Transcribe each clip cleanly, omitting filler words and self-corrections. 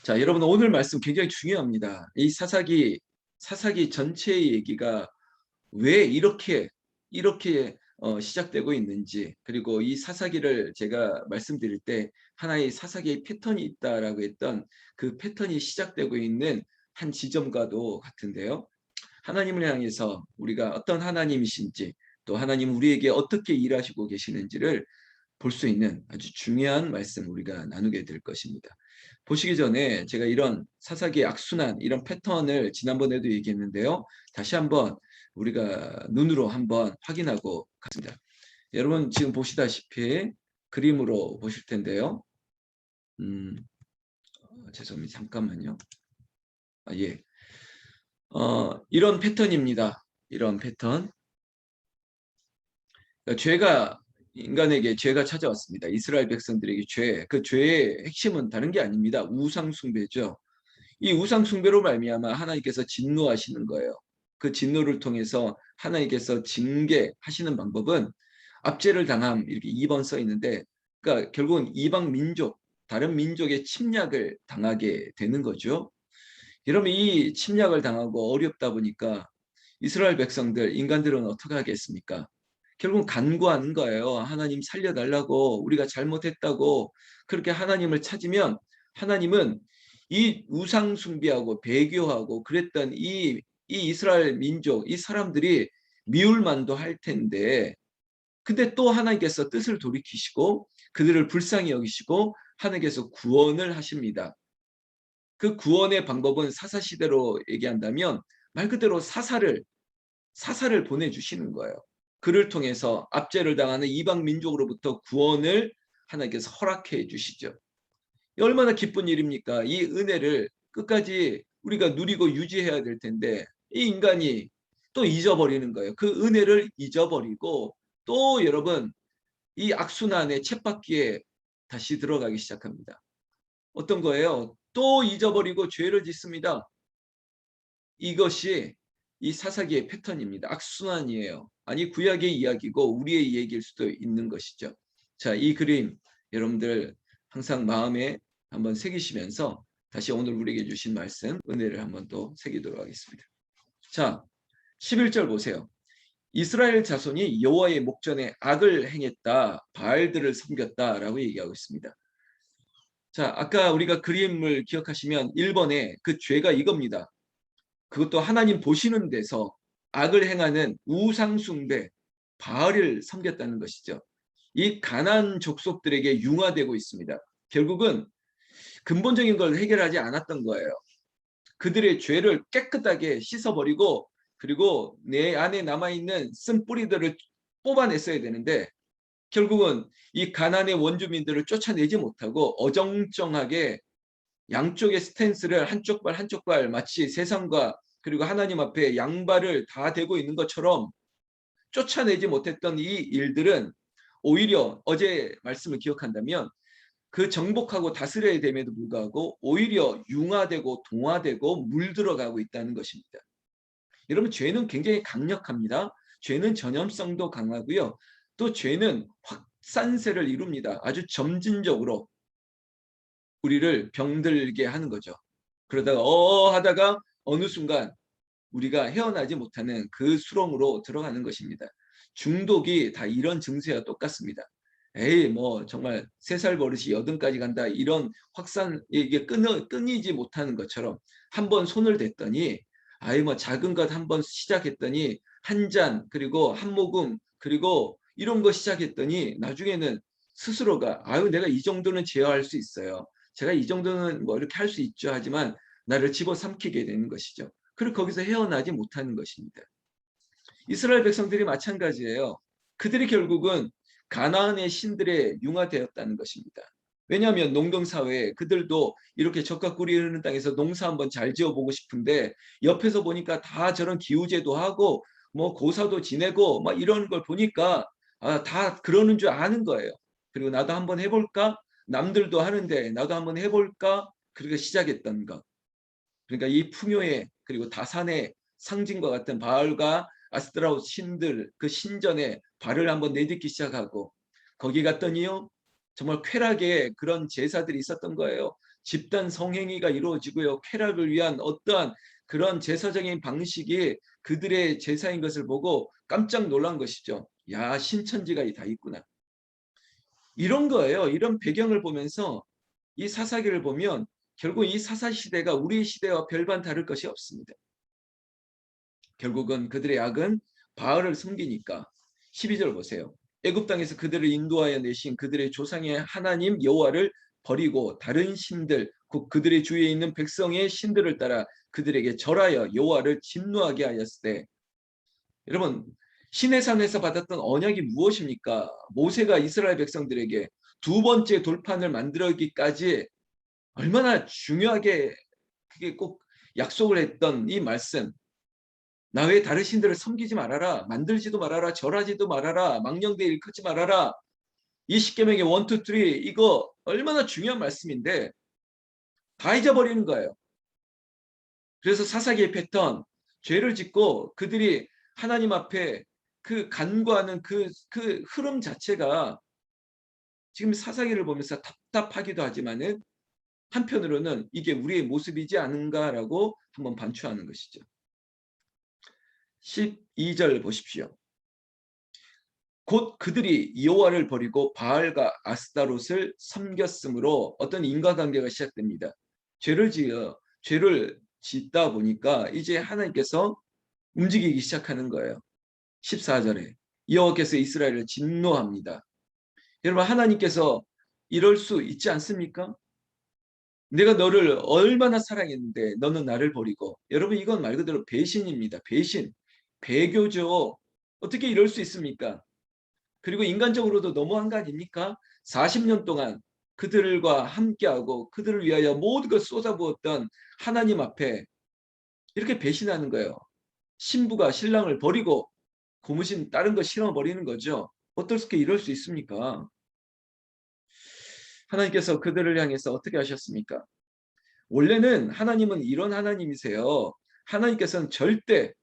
자, 여러분 오늘 말씀 굉장히 중요합니다. 이 사사기 전체의 얘기가 왜 이렇게 시작되고 있는지, 그리고 이 사사기를 제가 말씀드릴 때 하나의 사사기의 패턴이 있다라고 했던 그 패턴이 시작되고 있는 한 지점과도 같은데요. 하나님을 향해서 우리가 어떤 하나님이신지, 또 하나님 우리에게 어떻게 일하시고 계시는지를 볼 수 있는 아주 중요한 말씀 우리가 나누게 될 것입니다. 보시기 전에 제가 이런 사사기의 악순환, 이런 패턴을 지난번에도 얘기했는데요. 다시 한번 우리가 눈으로 한번 확인하고 가겠습니다. 여러분 지금 보시다시피 그림으로 보실 텐데요. 죄송합니다. 잠깐만요. 예. 이런 패턴입니다. 이런 패턴. 그러니까 인간에게 죄가 찾아왔습니다. 이스라엘 백성들에게 그 죄의 핵심은 다른 게 아닙니다. 우상 숭배죠. 이 우상 숭배로 말미암아 하나님께서 진노하시는 거예요. 그 진노를 통해서 하나님께서 징계하시는 방법은 압제를 당함, 이렇게 2번 써 있는데, 그러니까 결국은 이방 민족, 다른 민족의 침략을 당하게 되는 거죠. 여러분 이 침략을 당하고 어렵다 보니까 이스라엘 백성들, 인간들은 어떻게 하겠습니까? 결국은 간구하는 거예요. 하나님 살려달라고, 우리가 잘못했다고. 그렇게 하나님을 찾으면 하나님은 이 우상 숭배하고 배교하고 그랬던 이 이스라엘 민족, 이 사람들이 미울 만도 할 텐데, 근데 또 하나님께서 뜻을 돌이키시고 그들을 불쌍히 여기시고 하나님께서 구원을 하십니다. 그 구원의 방법은 사사시대로 얘기한다면 말 그대로 사사를 보내주시는 거예요. 그를 통해서 압제를 당하는 이방 민족으로부터 구원을 하나님께서 허락해 주시죠. 얼마나 기쁜 일입니까? 이 은혜를 끝까지 우리가 누리고 유지해야 될 텐데 이 인간이 또 잊어버리는 거예요. 그 은혜를 잊어버리고 또 여러분 이 악순환의 쳇바퀴에 다시 들어가기 시작합니다. 어떤 거예요? 또 잊어버리고 죄를 짓습니다. 이것이 이 사사기의 패턴입니다. 악순환이에요. 아니 구약의 이야기고 우리의 얘기일 수도 있는 것이죠. 자, 이 그림 여러분들 항상 마음에 한번 새기시면서 다시 오늘 우리에게 주신 말씀 은혜를 한번 또 새기도록 하겠습니다. 자, 11절 보세요. 이스라엘 자손이 여호와의 목전에 악을 행했다. 바알들을 섬겼다라고 얘기하고 있습니다. 자, 아까 우리가 그림을 기억하시면 1번에 그 죄가 이겁니다. 그것도 하나님 보시는 데서 악을 행하는 우상 숭배, 바알을 섬겼다는 것이죠. 이 가나안 족속들에게 융화되고 있습니다. 결국은 근본적인 걸 해결하지 않았던 거예요. 그들의 죄를 깨끗하게 씻어버리고 그리고 내 안에 남아있는 쓴 뿌리들을 뽑아냈어야 되는데 결국은 이 가나안의 원주민들을 쫓아내지 못하고 어정쩡하게 양쪽의 스탠스를 한쪽 발 마치 세상과 그리고 하나님 앞에 양발을 다 대고 있는 것처럼 쫓아내지 못했던 이 일들은 오히려 어제 말씀을 기억한다면 그 정복하고 다스려야 됨에도 불구하고 오히려 융화되고 동화되고 물들어가고 있다는 것입니다. 여러분 죄는 굉장히 강력합니다. 죄는 전염성도 강하고요. 또 죄는 확산세를 이룹니다. 아주 점진적으로 우리를 병들게 하는 거죠. 그러다가 하다가 어느 순간 우리가 헤어나지 못하는 그 수렁으로 들어가는 것입니다. 중독이 다 이런 증세와 똑같습니다. 에이 뭐 정말 3살 버릇이 80까지 간다 이런 확산 이게 끊이지 못하는 것처럼 한번 손을 댔더니 아이 뭐 작은 것 한번 시작했더니 한 잔 그리고 한 모금 그리고 이런 거 시작했더니 나중에는 스스로가 아유 내가 이 정도는 제어할 수 있어요. 제가 이 정도는 뭐 이렇게 할 수 있죠 하지만 나를 집어삼키게 되는 것이죠. 그리고 거기서 헤어나지 못하는 것입니다. 이스라엘 백성들이 마찬가지예요. 그들이 결국은 가나안의 신들에 융화되었다는 것입니다. 왜냐하면 농경사회에 그들도 이렇게 적과 꿀이 흐르는 땅에서 농사 한번 잘 지어보고 싶은데 옆에서 보니까 다 저런 기우제도 하고 뭐 고사도 지내고 막 이런 걸 보니까 다 그러는 줄 아는 거예요. 그리고 나도 한번 해볼까? 남들도 하는데 나도 한번 해볼까? 그렇게 시작했던 것. 그러니까 이 풍요의 그리고 다산의 상징과 같은 바알과 아스트라우 신들 그 신전에 발을 한번 내딛기 시작하고 거기 갔더니요 정말 쾌락의 그런 제사들이 있었던 거예요. 집단 성행위가 이루어지고요. 쾌락을 위한 어떠한 그런 제사적인 방식이 그들의 제사인 것을 보고 깜짝 놀란 것이죠. 야, 신천지가 다 있구나. 이런 거예요. 이런 배경을 보면서 이 사사기를 보면 결국 이 사사시대가 우리 시대와 별반 다를 것이 없습니다. 결국은 그들의 악은 바알을 섬기니까 12절 보세요. 애굽 땅에서 그들을 인도하여 내신 그들의 조상의 하나님 여호와를 버리고 다른 신들 곧 그들의 주위에 있는 백성의 신들을 따라 그들에게 절하여 여호와를 진노하게 하였을 때, 여러분, 시내산에서 받았던 언약이 무엇입니까? 모세가 이스라엘 백성들에게 두 번째 돌판을 만들기까지 얼마나 중요하게 그게 꼭 약속을 했던 이 말씀. 나 외에 다른 신들을 섬기지 말아라. 만들지도 말아라. 절하지도 말아라. 망령되이 일컫지 말아라. 이 십계명의 1, 2, 3 이거 얼마나 중요한 말씀인데 다 잊어버리는 거예요. 그래서 사사기의 패턴, 죄를 짓고 그들이 하나님 앞에 그 간구하는 그 흐름 자체가 지금 사사기를 보면서 답답하기도 하지만은 한편으로는 이게 우리의 모습이지 않은가라고 한번 반추하는 것이죠. 12절 보십시오. 곧 그들이 여호와를 버리고 바알과 아스타롯을 섬겼으므로 어떤 인과관계가 시작됩니다. 죄를 짓다 보니까 이제 하나님께서 움직이기 시작하는 거예요. 14절에 여호와께서 이스라엘을 진노합니다. 여러분, 하나님께서 이럴 수 있지 않습니까? 내가 너를 얼마나 사랑했는데 너는 나를 버리고. 여러분, 이건 말 그대로 배신입니다. 배신, 배교죠. 어떻게 이럴 수 있습니까? 그리고 인간적으로도 너무한 거 아닙니까? 40년 동안 그들과 함께하고 그들을 위하여 모든 걸 쏟아부었던 하나님 앞에 이렇게 배신하는 거예요. 신부가 신랑을 버리고 고무신 다른 거 신어버리는 거죠. 어떻게 이럴 수 있습니까? 하나님께서 그들을 향해서 어떻게 하셨습니까? 원래는 하나님은 이런 하나님이세요. 하나님께서는 절대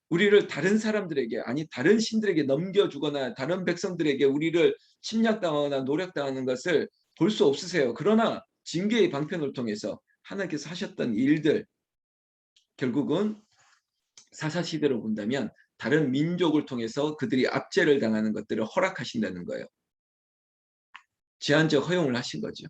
우리를 다른 사람들에게, 아니 다른 신들에게 넘겨주거나 다른 백성들에게 우리를 침략당하거나 노력당하는 것을 볼 수 없으세요. 그러나 징계의 방편을 통해서 하나님께서 하셨던 일들, 결국은 사사시대로 본다면 다른 민족을 통해서 그들이 압제를 당하는 것들을 허락하신다는 거예요. 제한적 허용을 하신 거죠.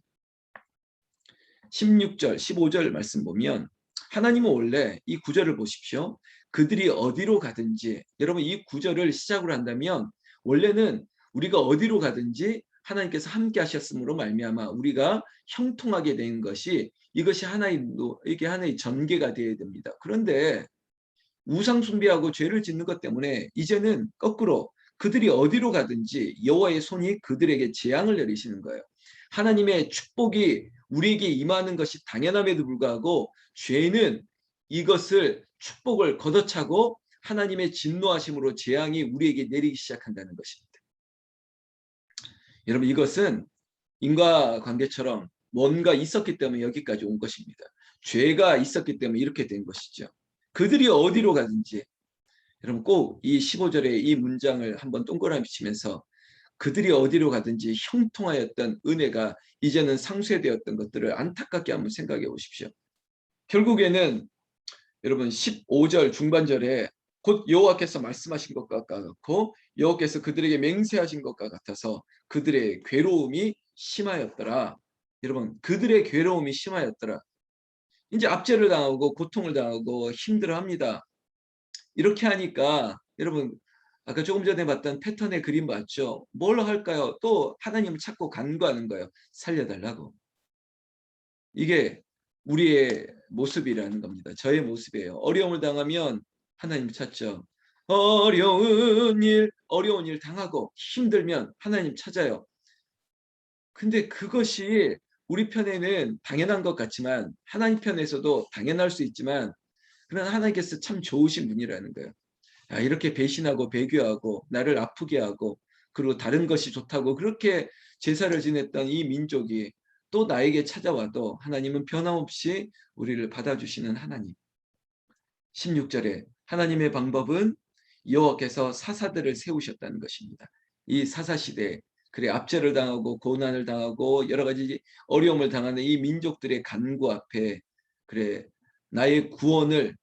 16절, 15절 말씀 보면 하나님은 원래 이 구절을 보십시오. 그들이 어디로 가든지, 여러분 이 구절을 시작으로 한다면 원래는 우리가 어디로 가든지 하나님께서 함께 하셨으므로 말미암아 우리가 형통하게 된 것이, 이것이 이게 하나의 전개가 되어야 됩니다. 그런데 우상 숭배하고 죄를 짓는 것 때문에 이제는 거꾸로 그들이 어디로 가든지 여호와의 손이 그들에게 재앙을 내리시는 거예요. 하나님의 축복이 우리에게 임하는 것이 당연함에도 불구하고 죄는 이것을 축복을 걷어차고 하나님의 진노하심으로 재앙이 우리에게 내리기 시작한다는 것입니다. 여러분, 이것은 인과관계처럼 뭔가 있었기 때문에 여기까지 온 것입니다. 죄가 있었기 때문에 이렇게 된 것이죠. 그들이 어디로 가든지, 여러분 꼭 이 15절의 이 문장을 한번 동그라미 치면서 그들이 어디로 가든지 형통하였던 은혜가 이제는 상쇄되었던 것들을 안타깝게 한번 생각해 보십시오. 결국에는 여러분 15절 중반절에 곧 여호와께서 말씀하신 것과 같고 여호와께서 그들에게 맹세하신 것과 같아서 그들의 괴로움이 심하였더라. 여러분, 그들의 괴로움이 심하였더라. 이제 압제를 당하고 고통을 당하고 힘들어합니다. 이렇게 하니까 여러분, 아까 조금 전에 봤던 패턴의 그림 맞죠? 뭘 할까요? 또 하나님을 찾고 간구하는 거예요. 살려달라고. 이게 우리의 모습이라는 겁니다. 저의 모습이에요. 어려움을 당하면 하나님을 찾죠. 어려운 일 당하고 힘들면 하나님 찾아요. 근데 그것이 우리 편에는 당연한 것 같지만 하나님 편에서도 당연할 수 있지만, 그러나 하나님께서 참 좋으신 분이라는 거예요. 이렇게 배신하고 배교하고 나를 아프게 하고 그리고 다른 것이 좋다고 그렇게 제사를 지냈던 이 민족이 또 나에게 찾아와도 하나님은 변함없이 우리를 받아주시는 하나님. 16절에 하나님의 방법은 여호와께서 사사들을 세우셨다는 것입니다. 이 사사시대에 그래, 압제를 당하고 고난을 당하고 여러 가지 어려움을 당하는 이 민족들의 간구 앞에 그래, 나의 구원을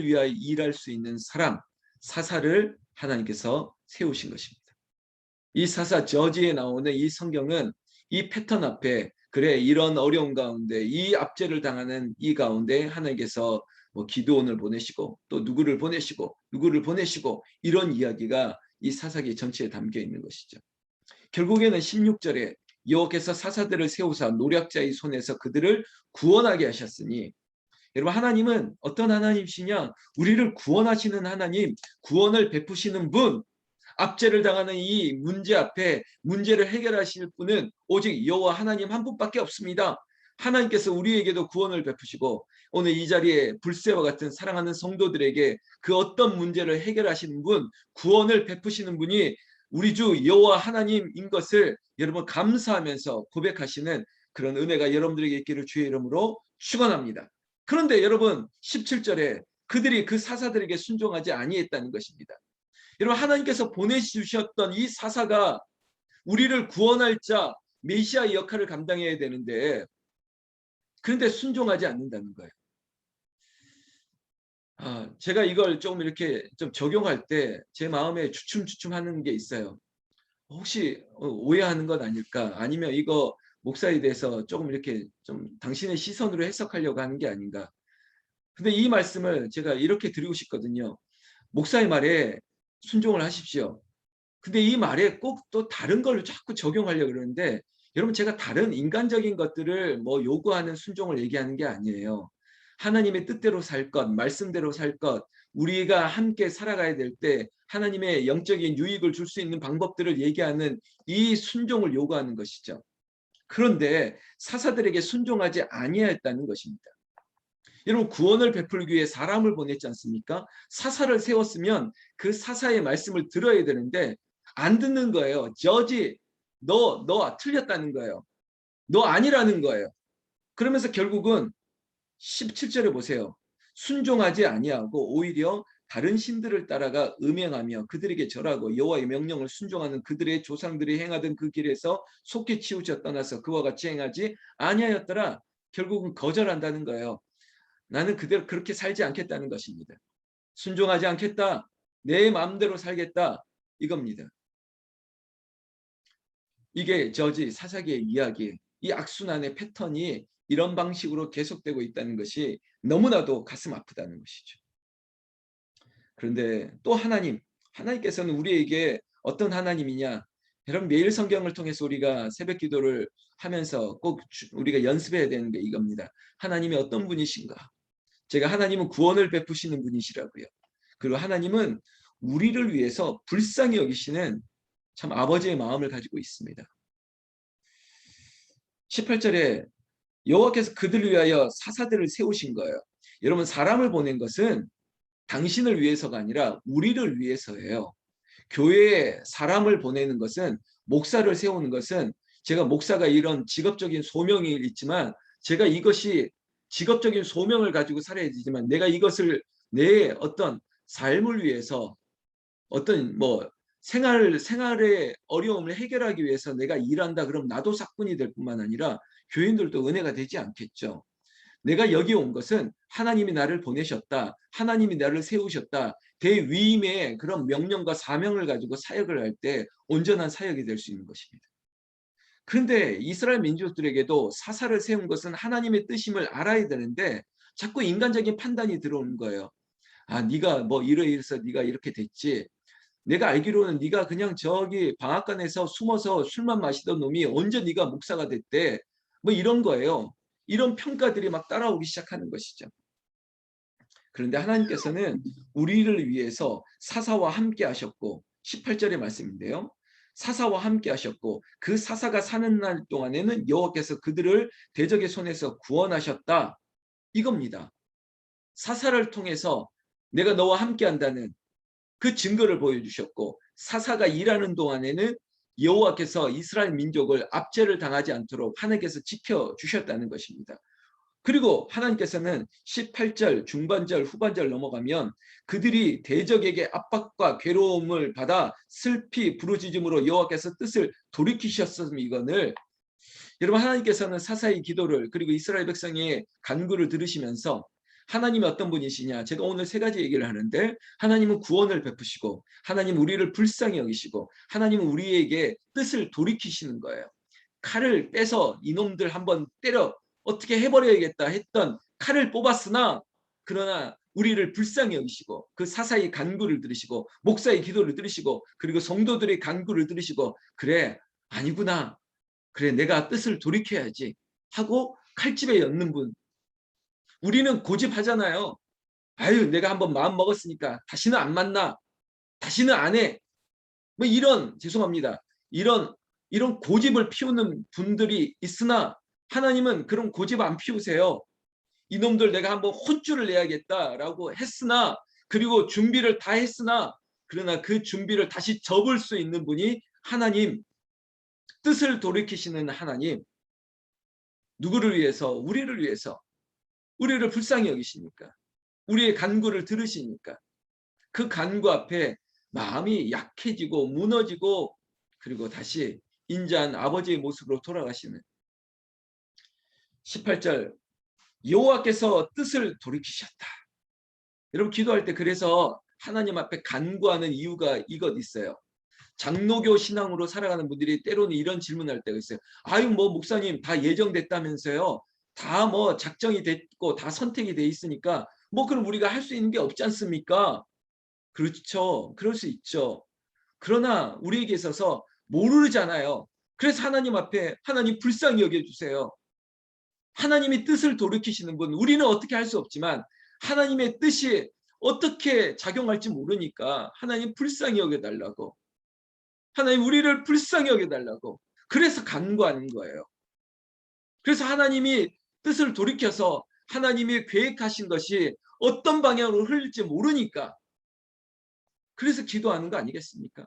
위하여 일할 수 있는 사람, 사사를 하나님께서 세우신 것입니다. 이 사사 저지에 나오는 이 성경은 이 패턴 앞에 그래, 이런 어려운 가운데 이 압제를 당하는 이 가운데 하나님께서 뭐 기드온을 보내시고 또 누구를 보내시고 이런 이야기가 이 사사기 전체에 담겨 있는 것이죠. 결국에는 16절에 여호와께서 사사들을 세우사 노략자의 손에서 그들을 구원하게 하셨으니, 여러분, 하나님은 어떤 하나님이시냐? 우리를 구원하시는 하나님, 구원을 베푸시는 분, 압제를 당하는 이 문제 앞에 문제를 해결하실 분은 오직 여호와 하나님 한 분밖에 없습니다. 하나님께서 우리에게도 구원을 베푸시고 오늘 이 자리에 불새와 같은 사랑하는 성도들에게 그 어떤 문제를 해결하시는 분, 구원을 베푸시는 분이 우리 주 여호와 하나님인 것을 여러분 감사하면서 고백하시는 그런 은혜가 여러분들에게 있기를 주의 이름으로 축원합니다. 그런데 여러분 17절에 그들이 그 사사들에게 순종하지 아니했다는 것입니다. 여러분, 하나님께서 보내주셨던 이 사사가 우리를 구원할 자 메시아의 역할을 감당해야 되는데, 그런데 순종하지 않는다는 거예요. 제가 이걸 조금 이렇게 좀 적용할 때 제 마음에 주춤주춤하는 게 있어요. 혹시 오해하는 건 아닐까? 아니면 이거 목사에 대해서 조금 이렇게 좀 당신의 시선으로 해석하려고 하는 게 아닌가? 근데 이 말씀을 제가 이렇게 드리고 싶거든요. 목사의 말에 순종을 하십시오. 근데 이 말에 꼭 또 다른 걸 자꾸 적용하려고 그러는데, 여러분, 제가 다른 인간적인 것들을 뭐 요구하는 순종을 얘기하는 게 아니에요. 하나님의 뜻대로 살 것, 말씀대로 살 것, 우리가 함께 살아가야 될 때 하나님의 영적인 유익을 줄 수 있는 방법들을 얘기하는 이 순종을 요구하는 것이죠. 그런데 사사들에게 순종하지 아니하였다는 것입니다. 여러분, 구원을 베풀기 위해 사람을 보냈지 않습니까? 사사를 세웠으면 그 사사의 말씀을 들어야 되는데 안 듣는 거예요. 저지, 너 틀렸다는 거예요. 너 아니라는 거예요. 그러면서 결국은 17절에 보세요. 순종하지 아니하고 오히려 다른 신들을 따라가 음행하며 그들에게 절하고 여호와의 명령을 순종하는 그들의 조상들이 행하던 그 길에서 속히 치우쳐 떠나서 그와 같이 행하지 아니하였더라. 결국은 거절한다는 거예요. 나는 그대로 그렇게 살지 않겠다는 것입니다. 순종하지 않겠다. 내 마음대로 살겠다. 이겁니다. 이게 저지 사사기의 이야기, 이 악순환의 패턴이 이런 방식으로 계속되고 있다는 것이 너무나도 가슴 아프다는 것이죠. 그런데 또 하나님께서는 우리에게 어떤 하나님이냐? 여러분, 매일 성경을 통해서 우리가 새벽 기도를 하면서 꼭 우리가 연습해야 되는 게 이겁니다. 하나님이 어떤 분이신가? 제가 하나님은 구원을 베푸시는 분이시라고요. 그리고 하나님은 우리를 위해서 불쌍히 여기시는 참 아버지의 마음을 가지고 있습니다. 18절에 여호와께서 그들을 위하여 사사들을 세우신 거예요. 여러분, 사람을 보낸 것은 당신을 위해서가 아니라 우리를 위해서예요. 교회에 사람을 보내는 것은, 목사를 세우는 것은, 제가 목사가 이런 직업적인 소명이 있지만 제가 이것이 직업적인 소명을 가지고 살아야 되지만 내가 이것을 내 어떤 삶을 위해서 어떤 뭐 생활의 어려움을 해결하기 위해서 내가 일한다 그럼 나도 사꾼이 될 뿐만 아니라 교인들도 은혜가 되지 않겠죠. 내가 여기 온 것은 하나님이 나를 보내셨다. 하나님이 나를 세우셨다. 대위임의 그런 명령과 사명을 가지고 사역을 할 때 온전한 사역이 될 수 있는 것입니다. 그런데 이스라엘 민족들에게도 사사를 세운 것은 하나님의 뜻임을 알아야 되는데 자꾸 인간적인 판단이 들어오는 거예요. 네가 뭐 이래서 네가 이렇게 됐지. 내가 알기로는 네가 그냥 저기 방앗간에서 숨어서 술만 마시던 놈이 언제 네가 목사가 됐대. 뭐 이런 거예요. 이런 평가들이 막 따라오기 시작하는 것이죠. 그런데 하나님께서는 우리를 위해서 사사와 함께 하셨고, 18절의 말씀인데요. 사사와 함께 하셨고 그 사사가 사는 날 동안에는 여호와께서 그들을 대적의 손에서 구원하셨다. 이겁니다. 사사를 통해서 내가 너와 함께 한다는 그 증거를 보여주셨고, 사사가 일하는 동안에는 여호와께서 이스라엘 민족을 압제를 당하지 않도록 하나님께서 지켜주셨다는 것입니다. 그리고 하나님께서는 18절 중반절 후반절 넘어가면 그들이 대적에게 압박과 괴로움을 받아 슬피 부르짖음으로 여호와께서 뜻을 돌이키셨음이거늘, 여러분 하나님께서는 사사의 기도를 그리고 이스라엘 백성의 간구를 들으시면서 하나님이 어떤 분이시냐, 제가 오늘 세 가지 얘기를 하는데, 하나님은 구원을 베푸시고, 하나님은 우리를 불쌍히 여기시고, 하나님은 우리에게 뜻을 돌이키시는 거예요. 칼을 빼서 이놈들 한번 때려 어떻게 해버려야겠다 했던 칼을 뽑았으나, 그러나 우리를 불쌍히 여기시고 그 사사의 간구를 들으시고 목사의 기도를 들으시고 그리고 성도들의 간구를 들으시고, 그래 아니구나, 그래 내가 뜻을 돌이켜야지 하고 칼집에 였는 분. 우리는 고집하잖아요. 아유 내가 한번 마음 먹었으니까 다시는 안 만나, 다시는 안 해, 뭐 이런, 죄송합니다, 이런 고집을 피우는 분들이 있으나 하나님은 그런 고집 안 피우세요. 이놈들 내가 한번 혼쭐을 내야겠다라고 했으나, 그리고 준비를 다 했으나, 그러나 그 준비를 다시 접을 수 있는 분이 하나님, 뜻을 돌이키시는 하나님. 누구를 위해서? 우리를 위해서. 우리를 불쌍히 여기시니까, 우리의 간구를 들으시니까 그 간구 앞에 마음이 약해지고 무너지고 그리고 다시 인자한 아버지의 모습으로 돌아가시는 18절, 여호와께서 뜻을 돌이키셨다. 여러분 기도할 때 그래서 하나님 앞에 간구하는 이유가 이것 있어요. 장로교 신앙으로 살아가는 분들이 때로는 이런 질문할 때가 있어요. 아유 뭐 목사님 다 예정됐다면서요. 다 뭐 작정이 됐고 다 선택이 돼 있으니까 뭐 그럼 우리가 할 수 있는 게 없지 않습니까? 그렇죠. 그럴 수 있죠. 그러나 우리에게 있어서 모르잖아요. 그래서 하나님 앞에 하나님 불쌍히 여겨주세요. 하나님이 뜻을 돌이키시는 분, 우리는 어떻게 할 수 없지만 하나님의 뜻이 어떻게 작용할지 모르니까 하나님 불쌍히 여겨달라고, 하나님 우리를 불쌍히 여겨달라고, 그래서 간구하는 거예요. 그래서 하나님이 뜻을 돌이켜서 하나님이 계획하신 것이 어떤 방향으로 흘릴지 모르니까 그래서 기도하는 거 아니겠습니까?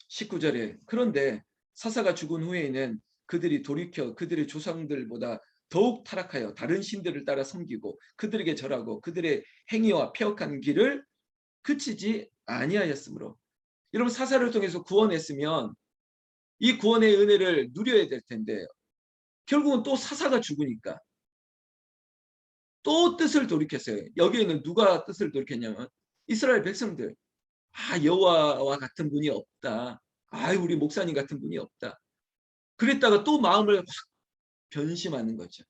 19절에 그런데 사사가 죽은 후에는 그들이 돌이켜 그들의 조상들보다 더욱 타락하여 다른 신들을 따라 섬기고 그들에게 절하고 그들의 행위와 패역한 길을 그치지 아니하였으므로. 여러분 사사를 통해서 구원했으면 이 구원의 은혜를 누려야 될 텐데 결국은 또 사사가 죽으니까 또 뜻을 돌이켰어요. 여기에는 누가 뜻을 돌이켰냐면 이스라엘 백성들. 아 여호와와 같은 분이 없다. 아 우리 목사님 같은 분이 없다. 그랬다가 또 마음을 확 변심하는 거죠.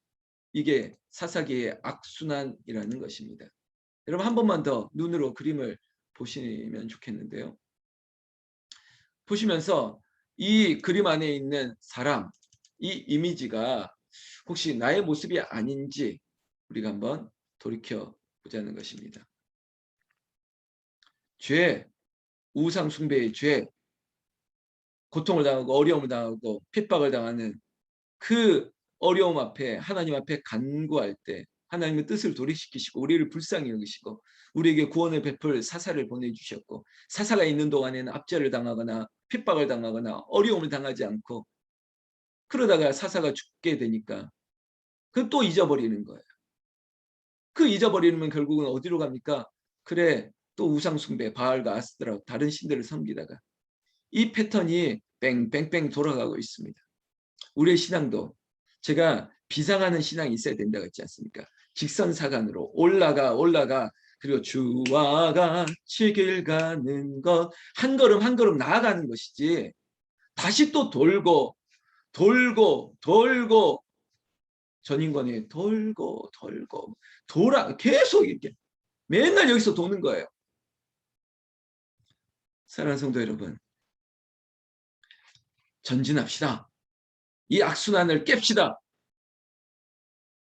이게 사사기의 악순환이라는 것입니다. 여러분 한 번만 더 눈으로 그림을 보시면 좋겠는데요. 보시면서 이 그림 안에 있는 사람, 이 이미지가 혹시 나의 모습이 아닌지 우리가 한번 돌이켜 보자는 것입니다. 죄, 우상 숭배의 죄, 고통을 당하고 어려움을 당하고 핍박을 당하는 그 어려움 앞에 하나님 앞에 간구할 때 하나님의 뜻을 돌이키시고 우리를 불쌍히 여기시고 우리에게 구원을 베풀 사사를 보내주셨고, 사사가 있는 동안에는 압제를 당하거나 핍박을 당하거나 어려움을 당하지 않고, 그러다가 사사가 죽게 되니까 그 또 잊어버리는 거예요. 그 잊어버리면 결국은 어디로 갑니까? 그래 또 우상숭배 바알과 아스드라 다른 신들을 섬기다가 이 패턴이 뺑뺑뺑 돌아가고 있습니다. 우리의 신앙도 제가 비상하는 신앙이 있어야 된다고 했지 않습니까? 직선사간으로 올라가 그리고 주와 같이 길 가는 것, 한 걸음 한 걸음 나아가는 것이지 다시 또 돌고 전인권이 돌고 돌아 계속 이렇게 맨날 여기서 도는 거예요. 사랑하는 성도 여러분, 전진합시다. 이 악순환을 깹시다.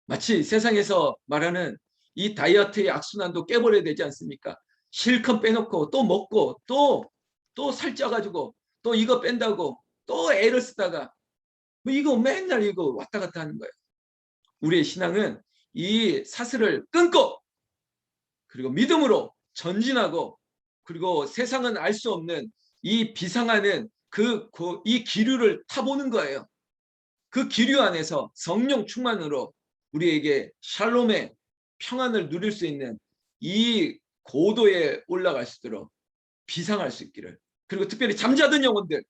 마치 세상에서 말하는 이 다이어트의 악순환도 깨버려야 되지 않습니까? 실컷 빼놓고 또 먹고 또 살쪄가지고 또 이거 뺀다고 또 애를 쓰다가 뭐 이거 맨날 이거 왔다 갔다 하는 거예요. 우리의 신앙은 이 사슬을 끊고 그리고 믿음으로 전진하고 그리고 세상은 알 수 없는 이 비상하는 이 기류를 타보는 거예요. 그 기류 안에서 성령 충만으로 우리에게 샬롬의 평안을 누릴 수 있는 이 고도에 올라갈 수 있도록 비상할 수 있기를, 그리고 특별히 잠자던 영혼들,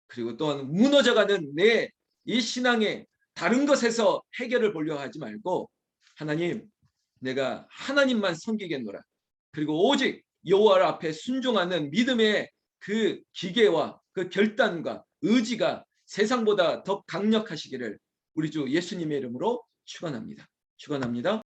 그리고 또한 무너져가는 내 이 신앙의 다른 것에서 해결을 보려고 하지 말고, 하나님, 내가 하나님만 섬기겠노라, 그리고 오직 여호와 앞에 순종하는 믿음의 그 기계와 그 결단과 의지가 세상보다 더 강력하시기를 우리 주 예수님의 이름으로 축원합니다. 축원합니다.